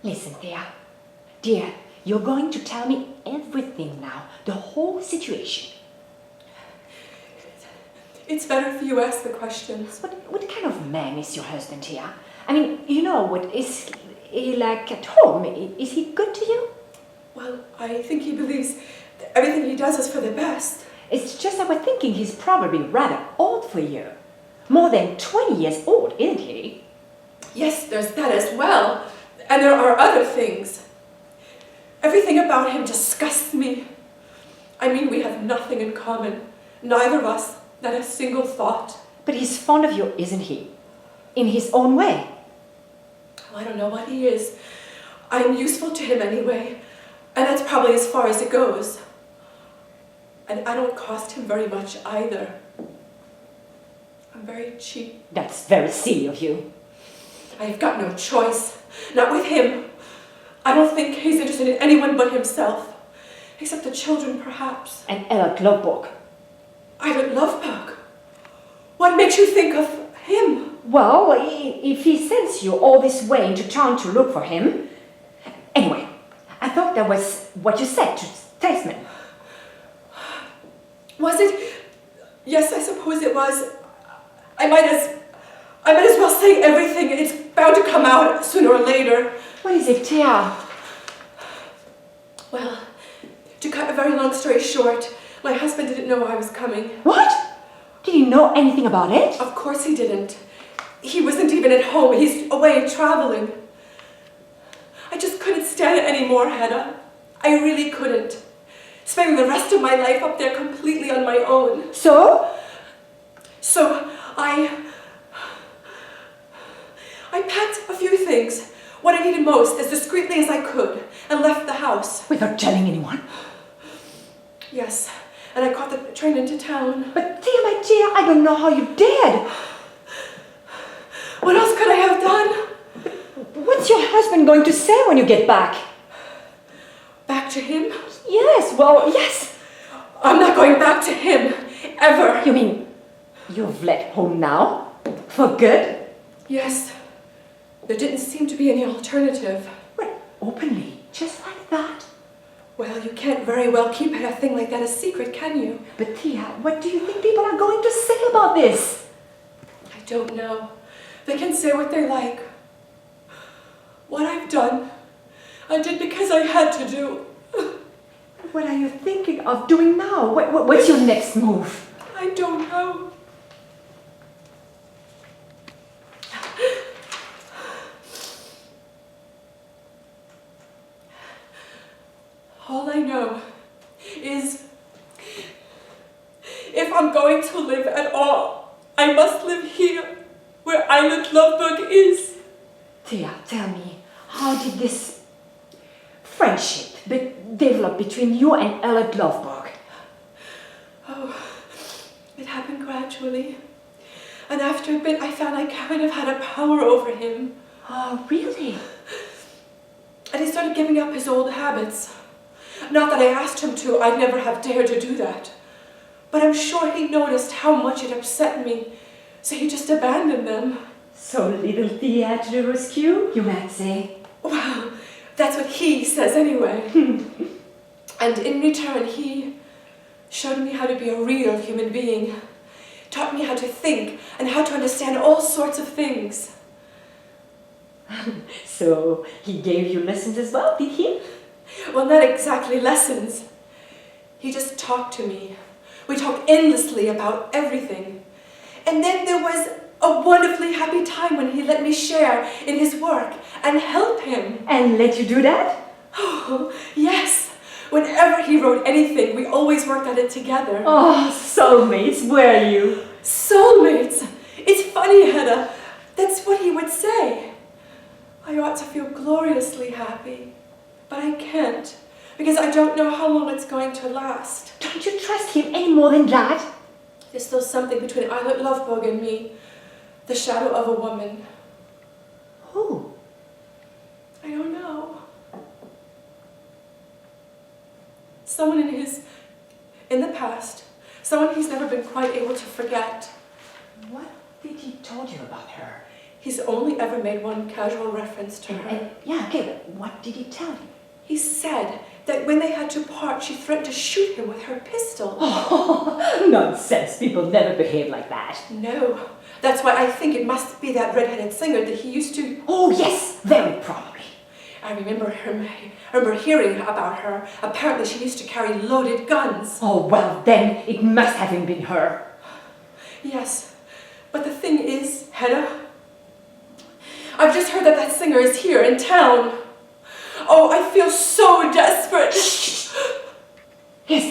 Listen, Thea. Dear, you're going to tell me everything now, the whole situation. It's better if you ask the questions. What kind of man is your husband, Thea? I mean, you know, what is he like at home? Is he good to you? Well, I think he believes that everything he does is for the best. It's just that we're thinking he's probably rather old for you. More than 20 years old, isn't he? Yes, there's that as well. And there are other things. Everything about him disgusts me. I mean, we have nothing in common. Neither of us, not a single thought. But he's fond of you, isn't he? In his own way. Well, I don't know what he is. I'm useful to him anyway. And that's probably as far as it goes. And I don't cost him very much either. I'm very cheap. That's very silly of you. I've got no choice. Not with him. I don't think he's interested in anyone but himself. Except the children, perhaps. And Ella Lovebook. I don't love Buck. What makes you think of him? Well, if he sends you all this way into town to look for him... Anyway, I thought that was what you said to Tasman. Was it? Yes, I suppose it was. I might as well say everything. It's bound to come out sooner or later. What is it, Thea? Well, to cut a very long story short, my husband didn't know I was coming. What? Did he know anything about it? Of course he didn't. He wasn't even at home. He's away traveling. I just couldn't stand it anymore, Hedda. I really couldn't. Spending the rest of my life up there completely on my own. So? So I packed a few things, what I needed most, as discreetly as I could, and left the house. Without telling anyone? Yes, and I caught the train into town. But Thea, my dear, I don't know how you did. What else could I have done? What's your husband going to say when you get back? Back to him? Yes, well, yes. I'm not going back to him, ever. You mean you've left home now? For good? Yes. There didn't seem to be any alternative. What, openly? Just like that? Well, you can't very well keep a thing like that a secret, can you? But Thea, what do you think people are going to say about this? I don't know. They can say what they like. What I've done, I did because I had to do. What are you thinking of doing now? What's your next move? I don't know. All I know is if I'm going to live at all, I must live here, where Island Lovebook is. Thea, tell me, how did this friendship develop between you and Elliot Lovebook? Oh, it happened gradually. And after a bit, I found I kind of had a power over him. Oh, really? And he started giving up his old habits. Not that I asked him to, I'd never have dared to do that. But I'm sure he noticed how much it upset me, so he just abandoned them. So little Thea to the rescue, you might say. Well, that's what he says anyway. And in return, he showed me how to be a real human being. Taught me how to think and how to understand all sorts of things. So he gave you lessons as well, did he? Well, not exactly lessons. He just talked to me. We talked endlessly about everything. And then there was a wonderfully happy time when he let me share in his work and help him. And let you do that? Oh, yes. Whenever he wrote anything, we always worked at it together. Oh, soulmates, were you? Soulmates! It's funny, Hedda. That's what he would say. I ought to feel gloriously happy, but I can't, because I don't know how long it's going to last. Don't you trust him any more than that? There's still something between Eilert Lovebook and me, the shadow of a woman. Who? I don't know. Someone in the past, someone he's never been quite able to forget. What did he told you about her? He's only ever made one casual reference to her. Yeah, okay, but what did he tell you? He said that when they had to part, she threatened to shoot him with her pistol. Oh, nonsense. People never behave like that. No. That's why I think it must be that red-headed singer that he used to... Oh, yes, very probably. I remember hearing about her. Apparently she used to carry loaded guns. Oh, well, then it must have been her. Yes, but the thing is, Hedda, I've just heard that that singer is here in town. Oh, I feel so desperate. Yes,